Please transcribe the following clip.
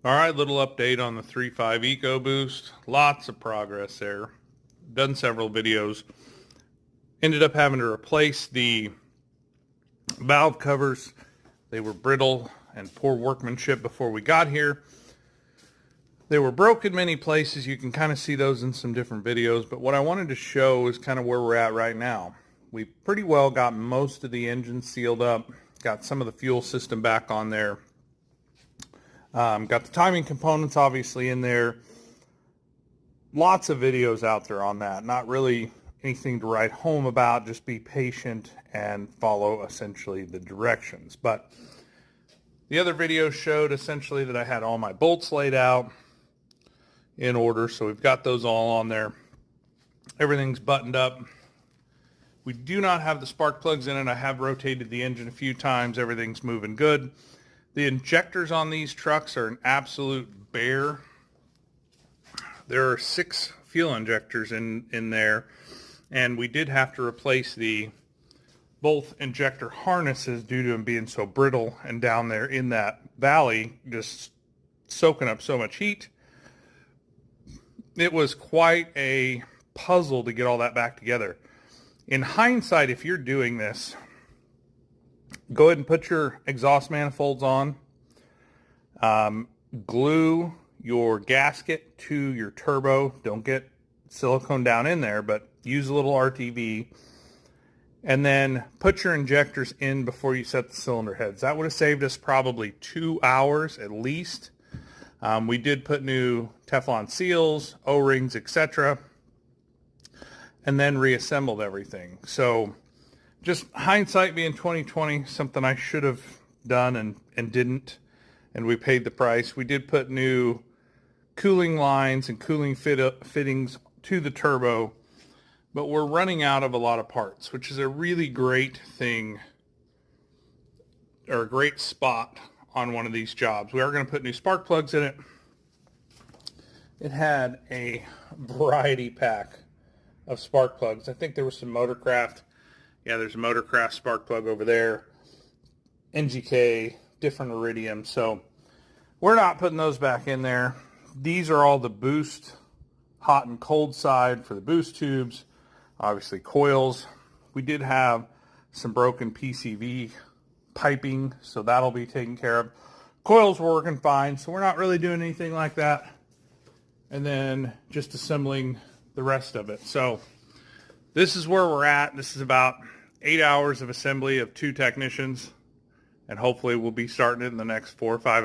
All right, little update on the 3.5 ecoboost. Lots of progress there. Done several videos. Ended up having to replace the valve covers. They were brittle and poor workmanship before we got here. They were broken many places. You can kind of see those in some different videos, but what I wanted to show is kind of where we're at right now. We pretty well got most of the engine sealed up, got some of the fuel system back on there. Got the timing components obviously in there. Lots of videos out there on that. Not really anything to write home about. Just be patient and follow essentially the directions. But the other video showed essentially that I had all my bolts laid out in order. So we've got those all on there. Everything's buttoned up. We do not have the spark plugs in it. I have rotated the engine a few times. Everything's moving good. The injectors on these trucks are an absolute bear. There are 6 fuel injectors in there, and we did have to replace both injector harnesses due to them being so brittle and down there in that valley just soaking up so much heat. It was quite a puzzle to get all that back together. In hindsight, if you're doing this, go ahead and put your exhaust manifolds on. Glue your gasket to your turbo. Don't get silicone down in there, but use a little RTV. And then put your injectors in before you set the cylinder heads. That would have saved us probably 2 hours at least. We did put new Teflon seals, O-rings, etc. And then reassembled everything. So just hindsight being 2020, something I should have done and didn't, and we paid the price. We did put new cooling lines and cooling fittings to the turbo, but we're running out of a lot of parts, which is a really great thing, or a great spot on one of these jobs. We are going to put new spark plugs in it. It had a variety pack of spark plugs. I think there was some Motorcraft. Yeah, there's a Motorcraft spark plug over there. NGK, different iridium. So we're not putting those back in there. These are all the boost hot and cold side for the boost tubes. Obviously coils. We did have some broken PCV piping, so that'll be taken care of. Coils were working fine, so we're not really doing anything like that. And then just assembling the rest of it. So this is where we're at. This is about 8 hours of assembly of 2 technicians, and hopefully we'll be starting it in the next 4 or 5 hours.